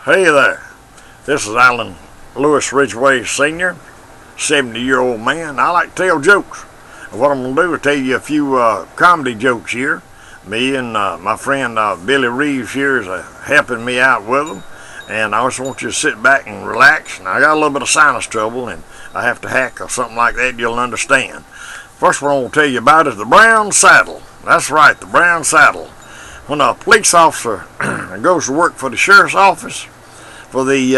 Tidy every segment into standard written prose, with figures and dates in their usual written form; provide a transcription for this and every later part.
Hey there, this is Allan Lewis Ridgeway Sr., 70-year-old man. I like to tell jokes. And what I'm going to do is tell you a few comedy jokes here. Me and my friend Billy Reeves here is helping me out with them. And I just want you to sit back and relax. And I got a little bit of sinus trouble and I have to hack or something like that, you'll understand. First one I'm going to tell you about is the brown saddle. That's right, the brown saddle. When a police officer goes to work for the sheriff's office, for the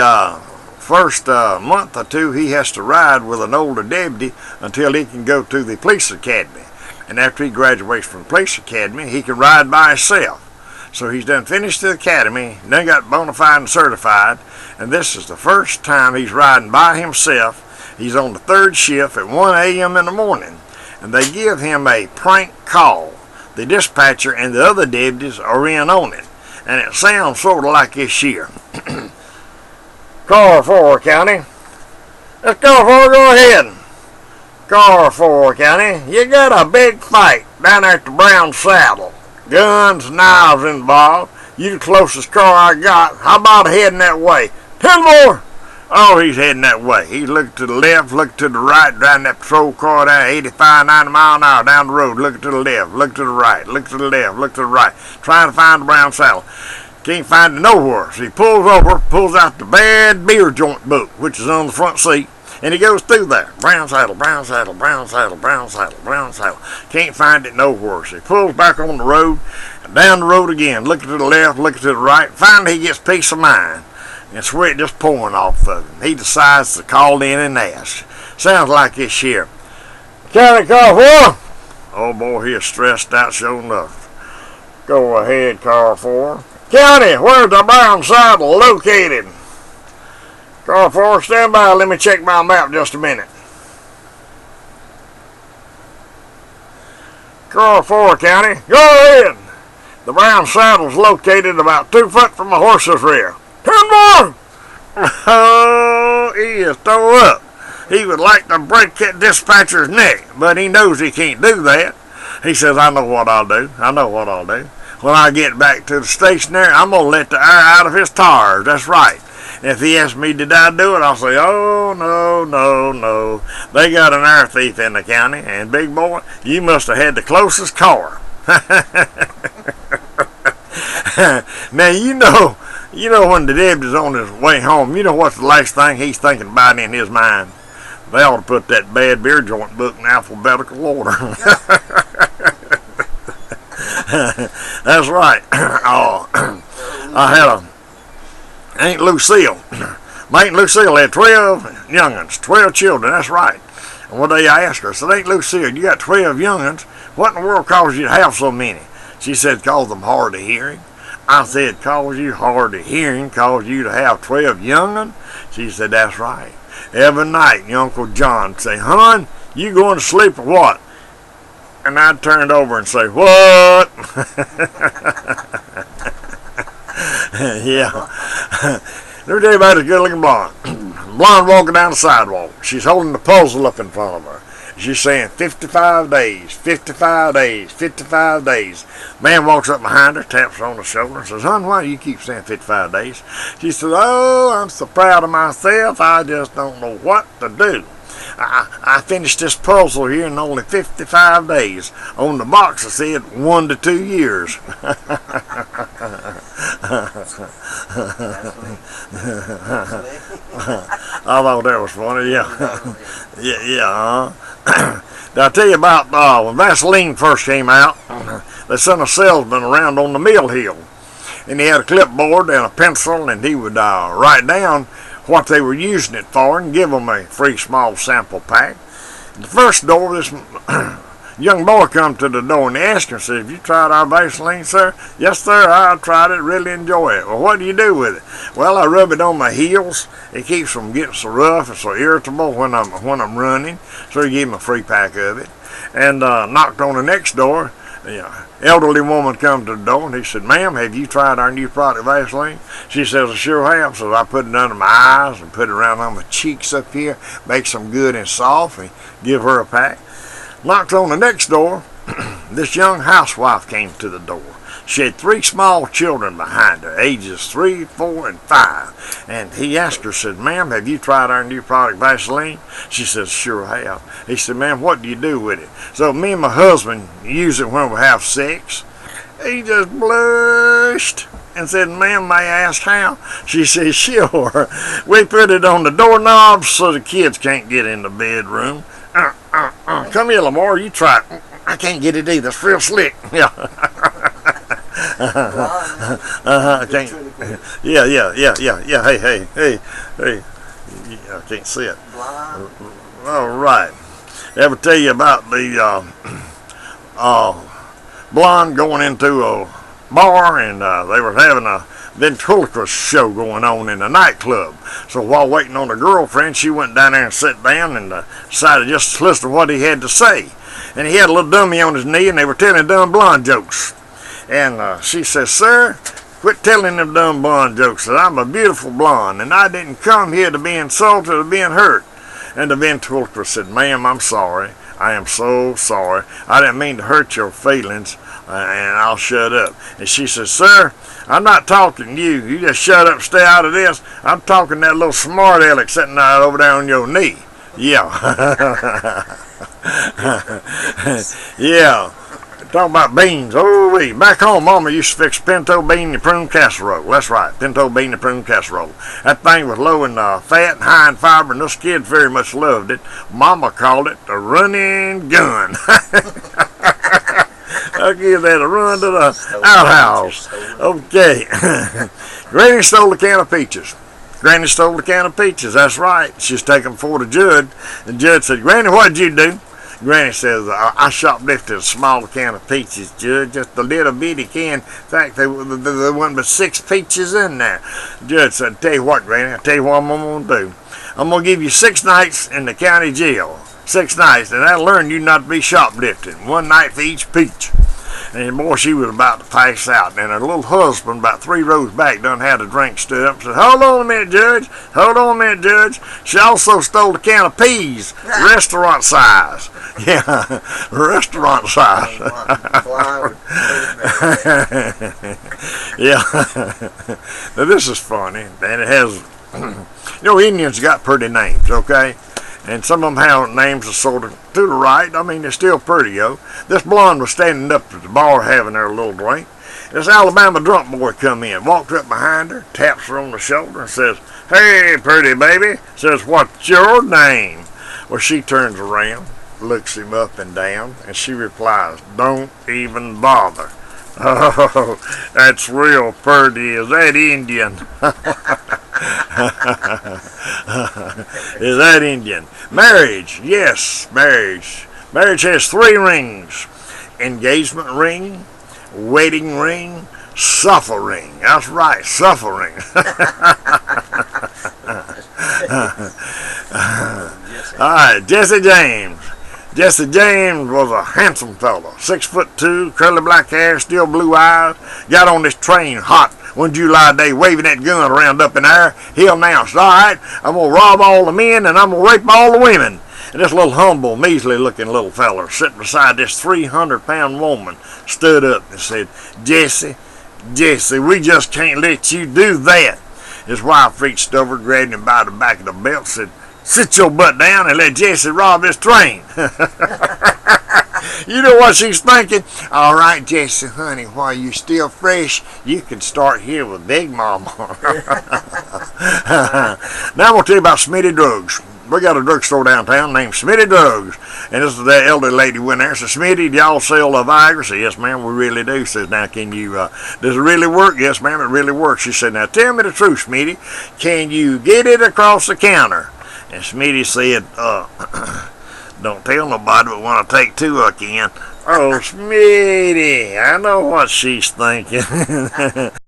first month or two, he has to ride with an older deputy until he can go to the police academy. And after he graduates from the police academy, he can ride by himself. So he's done finished the academy, then got bona fide and certified, and this is the first time he's riding by himself. He's on the third shift at 1 a.m. in the morning, and they give him a prank call. The dispatcher and the other deputies are in on it, and it sounds sort of like this here. Car 4 County. Let's go 4, go ahead. Car 4 County, you got a big fight down there at the Brown Saddle. Guns, knives involved. You the closest car I got. How about heading that way? 10 more. Oh, he's heading that way. He's looking to the left, looking to the right, driving that patrol car down 85, 90 mile an hour down the road, looking to the left, looking to the right, looking to the left, looking to the right, trying to find the Brown Saddle. Can't find it nowhere. So he pulls over, pulls out the bad beer joint book, which is on the front seat, and he goes through there. Brown saddle, brown saddle, brown saddle, brown saddle, brown saddle. Can't find it nowhere. So he pulls back on the road, and down the road again, looking to the left, looking to the right. Finally, he gets peace of mind, and sweat just pouring off of him. He decides to call in and ask. Sounds like this here. County car 4? Oh boy, he is stressed out, sure enough. Go ahead, car 4. County, where's the Brown Saddle located? Car 4, stand by. Let me check my map just a minute. Car 4 County, go ahead. The Brown Saddle's located about 2 foot from a horse's rear. 10 more. Oh, he is tore up. He would like to break that dispatcher's neck, but he knows he can't do that. He says, I know what I'll do. I know what I'll do. When I get back to the station there, I'm going to let the air out of his tires. That's right. If he asks me, did I do it? I'll say, oh, no, no, no. They got an air thief in the county, and big boy, you must have had the closest car. Now, you know when the deputy's on his way home, you know what's the last thing he's thinking about in his mind? They ought to put that bad beer joint book in alphabetical order. That's right. I had Aunt Lucille. My Aunt Lucille had 12 young'uns, 12 children, that's right. And one day I asked her, I said, Aunt Lucille, you got 12 young'uns. What in the world caused you to have so many? She said, cause them hard of hearing. I said, cause you hard of hearing, cause you to have 12 young'uns? She said, that's right. Every night, your Uncle John would say, hon, you going to sleep or what? And I'd turn over and say, what? Yeah. Let me tell you about this good-looking blonde. Blonde walking down the sidewalk. She's holding the puzzle up in front of her. She's saying 55 days, 55 days, 55 days. Man walks up behind her, taps her on the shoulder, and says, hon, why do you keep saying 55 days? She says, oh, I'm so proud of myself, I just don't know what to do. I finished this puzzle here in only 55 days. On the box it said 1 to 2 years. I thought that was funny, yeah. Yeah. Now, I'll tell you about when Vaseline first came out, they sent a salesman around on the mill hill. And he had a clipboard and a pencil, and he would write down what they were using it for and give them a free small sample pack. The first door, this young boy come to the door and he asked him, said, have you tried our Vaseline, sir? Yes, sir, I tried it, really enjoy it. Well, what do you do with it? Well, I rub it on my heels. It keeps from getting so rough and so irritable when I'm running. So he gave him a free pack of it. And knocked on the next door. The elderly woman come to the door and he said, ma'am, have you tried our new product Vaseline? She says, I sure have. So I put it under my eyes and put it around on my cheeks up here, makes them good and soft, and give her a pack. Knocked on the next door. This young housewife came to the door. She had 3 small children behind her, ages 3, 4, and 5. And he asked her, said, ma'am, have you tried our new product, Vaseline? She said, sure have. He said, ma'am, what do you do with it? So me and my husband use it when we have sex. He just blushed and said, ma'am, may I ask how? She said, sure. We put it on the doorknobs so the kids can't get in the bedroom. Come here, Lamar, you try it. I can't get it either. It's real slick. Yeah. Yeah. Hey. I can't see it. All right. Ever tell you about the blonde going into a bar and they were having a ventriloquist show going on in a nightclub. So while waiting on her girlfriend, she went down there and sat down and decided just to listen to what he had to say. And he had a little dummy on his knee, and they were telling dumb blonde jokes. And she says, sir, quit telling them dumb blonde jokes. That I'm a beautiful blonde, and I didn't come here to be insulted or being hurt. And the ventriloquist said, ma'am, I'm sorry. I am so sorry. I didn't mean to hurt your feelings, and I'll shut up. And she says, sir, I'm not talking to you. You just shut up, stay out of this. I'm talking to that little smart aleck sitting right over there on your knee. Yeah. Yeah. Talking about beans. Oh, wee. Back home, Mama used to fix pinto bean and prune casserole. That's right, pinto bean and prune casserole. That thing was low in fat and high in fiber, and those kids very much loved it. Mama called it the running gun. I'll give that a run to the outhouse. Okay. Granny stole a can of peaches. Granny stole a can of peaches. That's right. She's taken before the judge. The judge said, Granny, what did you do? Granny says, I shoplifted a small can of peaches, Judge, just a little bitty can. In fact, there wasn't but 6 peaches in there. Judge said, tell you what, Granny, I'll tell you what I'm going to do. I'm going to give you 6 nights in the county jail. 6 nights, and that'll learn you not to be shoplifting. 1 night for each peach. And boy, she was about to pass out. And her little husband, about 3 rows back, done had a drink, stood up and said, hold on a minute, Judge. Hold on a minute, Judge. She also stole a can of peas, restaurant size. Yeah, restaurant size. Yeah. Now, this is funny. And it has, Indians got pretty names, okay? And some of them have names are sort of to the right. I mean, they're still pretty, yo. This blonde was standing up at the bar having her little drink. This Alabama drunk boy come in, walked up behind her, taps her on the shoulder and says, hey, pretty baby. Says, what's your name? Well, she turns around, looks him up and down, and she replies, don't even bother. Oh, that's real pretty. Is that Indian? Is that Indian? Marriage, yes, marriage. Marriage has 3 rings. Engagement ring, wedding ring, suffering. That's right, suffering. All right, Jesse James. Jesse James was a handsome fellow, 6'2", curly black hair, still blue eyes. Got on this train hot one July day, waving that gun around up in the air. He announced, all right, I'm going to rob all the men and I'm going to rape all the women. And this little humble, measly looking little feller sitting beside this 300-pound woman stood up and said, Jesse, we just can't let you do that. His wife reached over, grabbed him by the back of the belt, said, sit your butt down and let Jesse rob this train. You know what she's thinking? All right, Jesse, honey, while you're still fresh, you can start here with Big Mama. Now I'm going to tell you about Smitty Drugs. We got a drugstore downtown named Smitty Drugs. And this is that elderly lady went there and said, Smitty, do y'all sell Viagra? I said, yes, ma'am, we really do. Says, now, can you, does it really work? Yes, ma'am, it really works. She said, now, tell me the truth, Smitty. Can you get it across the counter? And Smitty said, don't tell nobody, but when I take 2, I can. Oh, Smitty, I know what she's thinking.